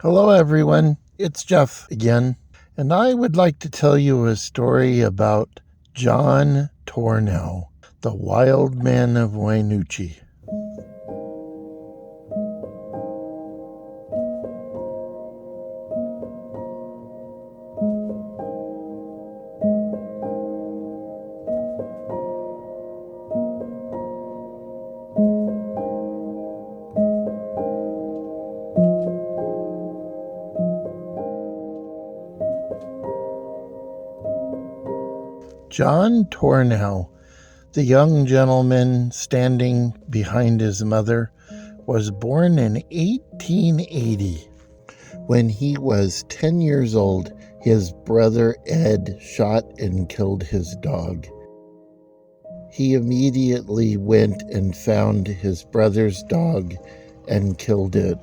Hello everyone, it's Jeff again, and I would like to tell you a story about John Tornow, the wildman of Wynoochee. John Tornow, the young gentleman standing behind his mother, was born in 1880. When he was 10 years old, his brother Ed shot and killed his dog. He immediately went and found his brother's dog and killed it.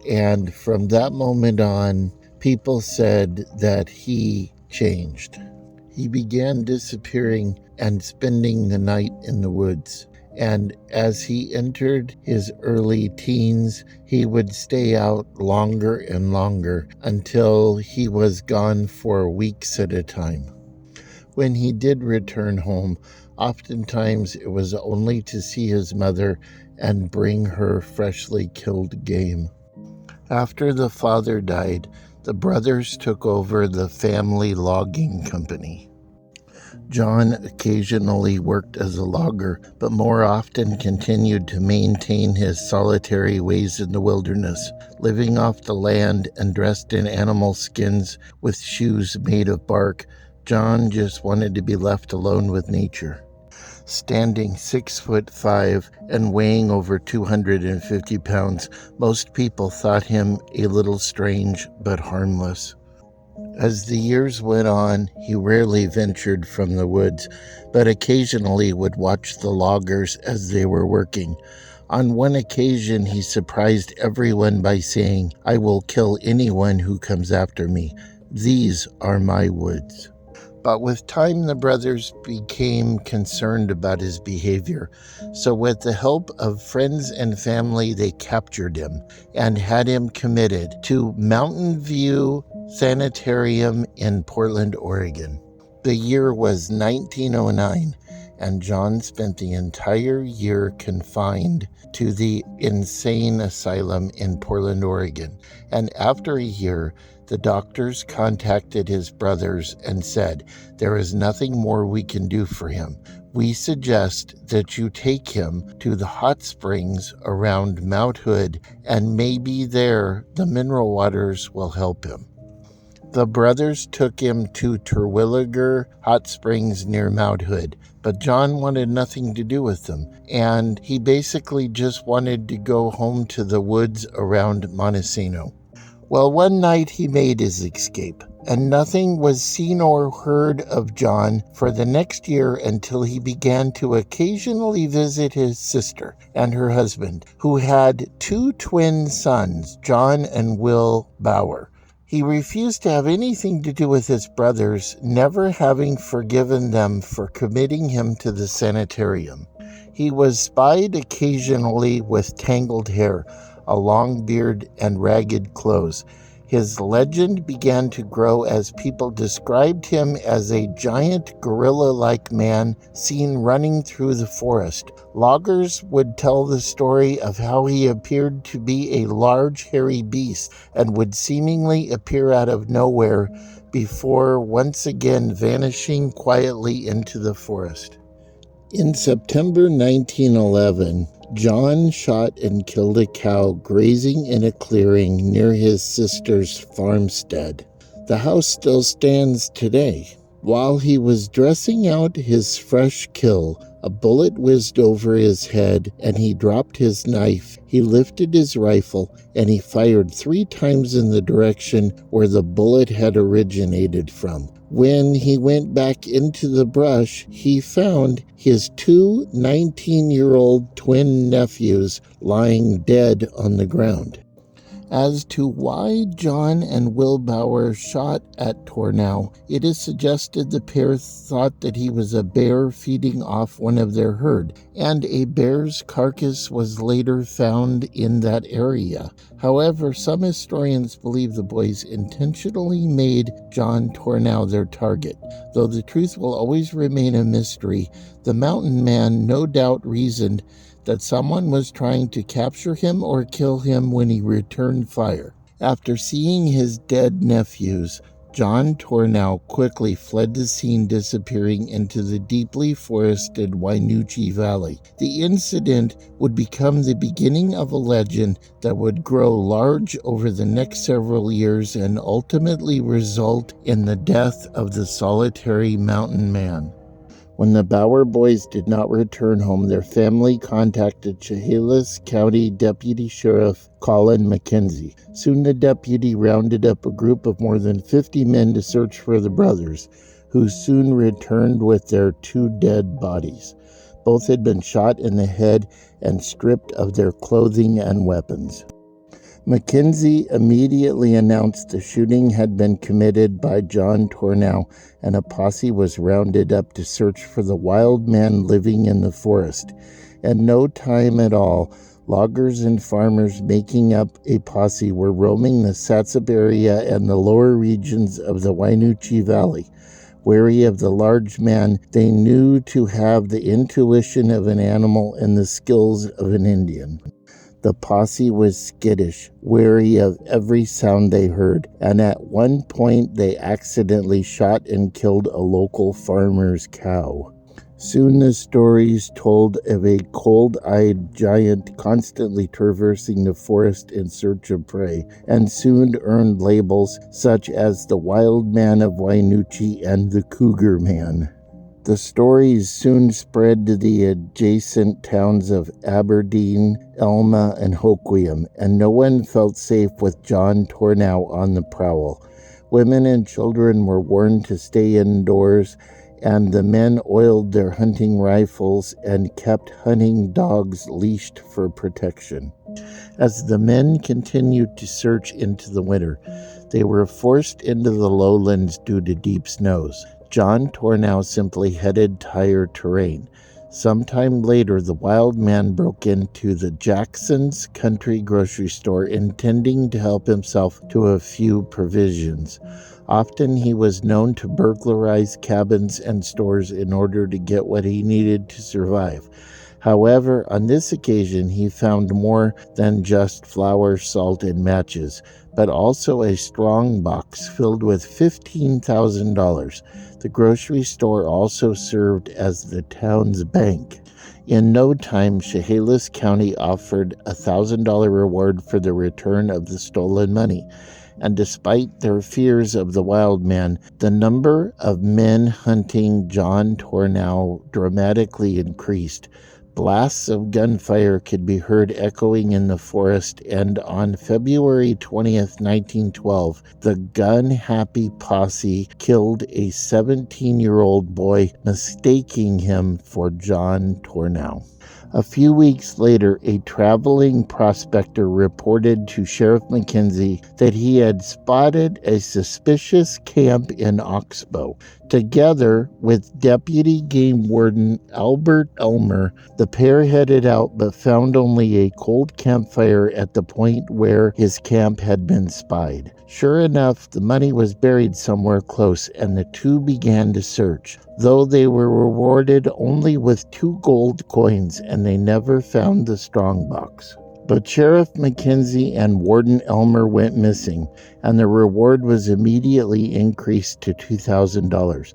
And from that moment on, people said that he changed. He began disappearing and spending the night in the woods. And as he entered his early teens, he would stay out longer and longer until he was gone for weeks at a time. When he did return home, oftentimes it was only to see his mother and bring her freshly killed game. After the father died, the brothers took over the family logging company. John occasionally worked as a logger, but more often continued to maintain his solitary ways in the wilderness, living off the land and dressed in animal skins with shoes made of bark. John just wanted to be left alone with nature. Standing 6'5" and weighing over 250 pounds, most people thought him a little strange but harmless. As the years went on, he rarely ventured from the woods, but occasionally would watch the loggers as they were working. On one occasion, he surprised everyone by saying, "I will kill anyone who comes after me. These are my woods." But with time, the brothers became concerned about his behavior. So with the help of friends and family, they captured him and had him committed to Mountain View Sanitarium in Portland, Oregon. The year was 1909, and John spent the entire year confined to the insane asylum in Portland, Oregon. And after a year, the doctors contacted his brothers and said, "There is nothing more we can do for him. We suggest that you take him to the hot springs around Mount Hood, and maybe there the mineral waters will help him." The brothers took him to Terwilliger Hot Springs near Mount Hood, but John wanted nothing to do with them, and he basically just wanted to go home to the woods around Montesano. Well, one night he made his escape, and nothing was seen or heard of John for the next year until he began to occasionally visit his sister and her husband, who had two twin sons, John and Will Bauer. He refused to have anything to do with his brothers, never having forgiven them for committing him to the sanitarium. He was spied occasionally with tangled hair, a long beard, and ragged clothes. His legend began to grow as people described him as a giant gorilla-like man seen running through the forest. Loggers would tell the story of how he appeared to be a large, hairy beast and would seemingly appear out of nowhere before once again vanishing quietly into the forest. In September 1911, John shot and killed a cow grazing in a clearing near his sister's farmstead. The house still stands today. While he was dressing out his fresh kill, a bullet whizzed over his head and he dropped his knife. He lifted his rifle and he fired 3 times in the direction where the bullet had originated from. When he went back into the brush, he found his 2 19-year-old twin nephews lying dead on the ground. As to why John and Will Bauer shot at Tornow, it is suggested the pair thought that he was a bear feeding off one of their herd, and a bear's carcass was later found in that area. However, some historians believe the boys intentionally made John Tornow their target. Though the truth will always remain a mystery, the mountain man no doubt reasoned that someone was trying to capture him or kill him when he returned fire. After seeing his dead nephews, John Tornow quickly fled the scene, disappearing into the deeply forested Wynoochee Valley. The incident would become the beginning of a legend that would grow large over the next several years and ultimately result in the death of the solitary mountain man. When the Bauer boys did not return home, their family contacted Chehalis County Deputy Sheriff Colin McKenzie. Soon the deputy rounded up a group of more than 50 men to search for the brothers, who soon returned with their 2 dead bodies. Both had been shot in the head and stripped of their clothing and weapons. McKenzie immediately announced the shooting had been committed by John Tornow, and a posse was rounded up to search for the wild man living in the forest. In no time at all, loggers and farmers making up a posse were roaming the Satsip area and the lower regions of the Wynoochee Valley. Wary of the large man, they knew to have the intuition of an animal and the skills of an Indian. The posse was skittish, wary of every sound they heard, and at one point they accidentally shot and killed a local farmer's cow. Soon the stories told of a cold-eyed giant constantly traversing the forest in search of prey, and soon earned labels such as the Wild Man of Wynoochee and the Cougar Man. The stories soon spread to the adjacent towns of Aberdeen, Elma, and Hoquiam, and no one felt safe with John Tornow on the prowl. Women and children were warned to stay indoors, and the men oiled their hunting rifles and kept hunting dogs leashed for protection. As the men continued to search into the winter, they were forced into the lowlands due to deep snows. John Tornow simply headed higher terrain. Sometime later, the wild man broke into the Jackson's Country grocery store, intending to help himself to a few provisions. Often he was known to burglarize cabins and stores in order to get what he needed to survive. However, on this occasion, he found more than just flour, salt, and matches, but also a strong box filled with $15,000. The grocery store also served as the town's bank. In no time, Chehalis County offered a $1,000 reward for the return of the stolen money. And despite their fears of the wild man, the number of men hunting John Tornow dramatically increased. Blasts of gunfire could be heard echoing in the forest, and on February 20th, 1912, the gun-happy posse killed a 17-year-old boy, mistaking him for John Tornow. A few weeks later, a traveling prospector reported to Sheriff McKenzie that he had spotted a suspicious camp in Oxbow. Together with Deputy Game Warden Albert Elmer, the pair headed out but found only a cold campfire at the point where his camp had been spied. Sure enough, the money was buried somewhere close, and the two began to search, though they were rewarded only with 2 gold coins, and they never found the strongbox. But Sheriff McKenzie and Warden Elmer went missing, and the reward was immediately increased to $2,000.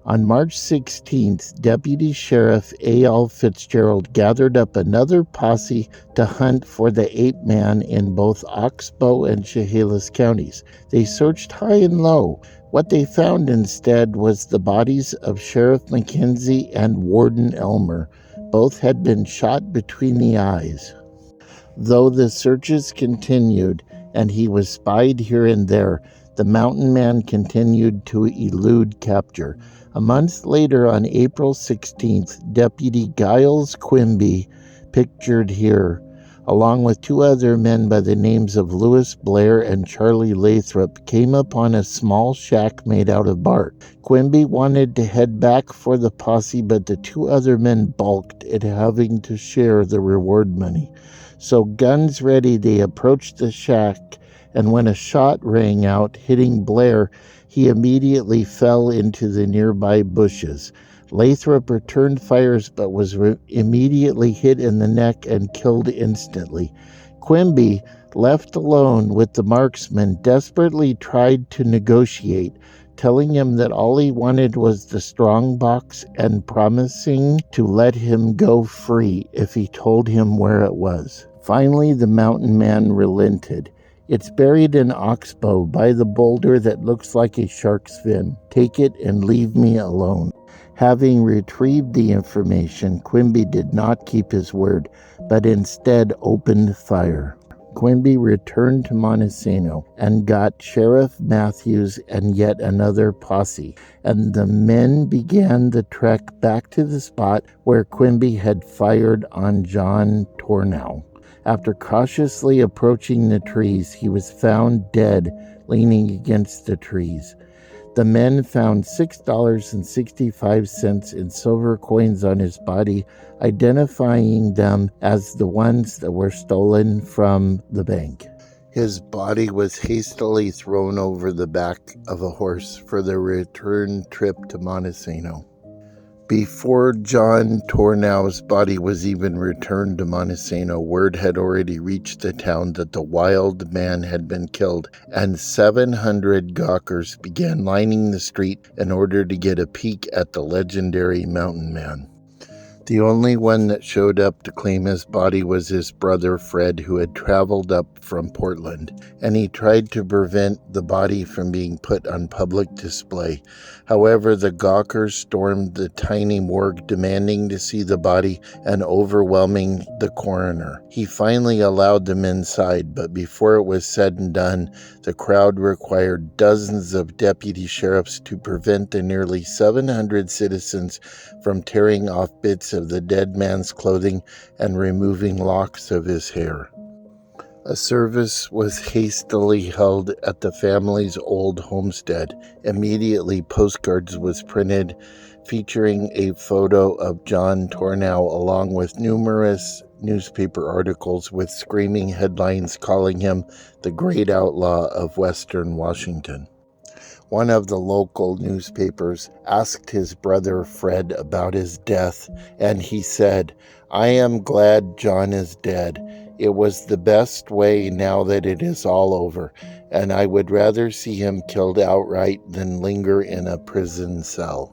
On March 16th, Deputy Sheriff A.L. Fitzgerald gathered up another posse to hunt for the ape man in both Oxbow and Chehalis counties. They searched high and low. What they found instead was the bodies of Sheriff McKenzie and Warden Elmer. Both had been shot between the eyes. Though the searches continued and he was spied here and there, the mountain man continued to elude capture. A month later, on April 16th, Deputy Giles Quimby, pictured here, along with two other men by the names of Lewis Blair and Charlie Lathrop, came upon a small shack made out of bark. Quimby wanted to head back for the posse, but the two other men balked at having to share the reward money. So guns ready, they approached the shack, and when a shot rang out, hitting Blair, he immediately fell into the nearby bushes. Lathrop returned fires but was immediately hit in the neck and killed instantly. Quimby, left alone with the marksman, desperately tried to negotiate, telling him that all he wanted was the strong box and promising to let him go free if he told him where it was. Finally, the mountain man relented. It's buried in Oxbow by the boulder that looks like a shark's fin. Take it and leave me alone. Having retrieved the information, Quimby did not keep his word, but instead opened fire. Quimby returned to Montesano and got Sheriff Matthews and yet another posse, and the men began the trek back to the spot where Quimby had fired on John Tornow. After cautiously approaching the trees, he was found dead, leaning against the trees. The men found $6.65 in silver coins on his body, identifying them as the ones that were stolen from the bank. His body was hastily thrown over the back of a horse for the return trip to Montesano. Before John Tornow's body was even returned to Montesano, word had already reached the town that the wild man had been killed, and 700 gawkers began lining the street in order to get a peek at the legendary mountain man. The only one that showed up to claim his body was his brother Fred, who had traveled up from Portland, and he tried to prevent the body from being put on public display. However, the gawkers stormed the tiny morgue, demanding to see the body and overwhelming the coroner. He finally allowed them inside, but before it was said and done, the crowd required dozens of deputy sheriffs to prevent the nearly 700 citizens from tearing off bits of the dead man's clothing and removing locks of his hair. A service was hastily held at the family's old homestead. Immediately, postcards was printed featuring a photo of John Tornow along with numerous newspaper articles with screaming headlines calling him the great outlaw of Western Washington. One of the local newspapers asked his brother Fred about his death, and he said, "I am glad John is dead. It was the best way now that it is all over, and I would rather see him killed outright than linger in a prison cell."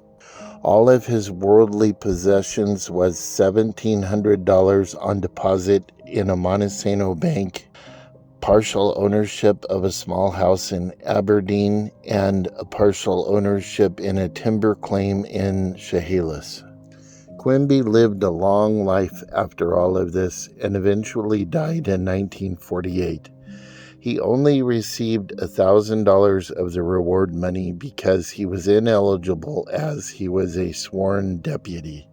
All of his worldly possessions was $1,700 on deposit in a Montesano bank, partial ownership of a small house in Aberdeen, and a partial ownership in a timber claim in Chehalis. Quimby lived a long life after all of this and eventually died in 1948. He only received $1,000 of the reward money because he was ineligible as he was a sworn deputy.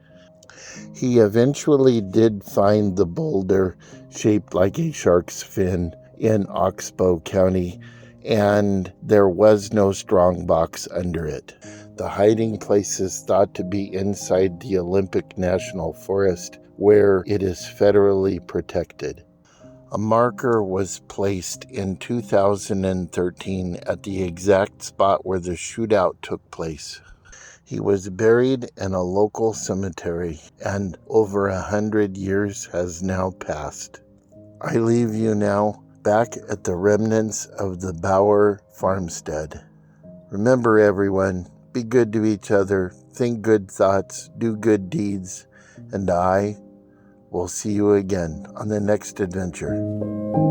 He eventually did find the boulder shaped like a shark's fin in Oxbow County, and there was no strong box under it. The hiding place is thought to be inside the Olympic National Forest, where it is federally protected. A marker was placed in 2013 at the exact spot where the shootout took place. He was buried in a local cemetery, and over 100 years has now passed. I leave you now back at the remnants of the Bauer farmstead. Remember, everyone, be good to each other, think good thoughts, do good deeds, and I will see you again on the next adventure.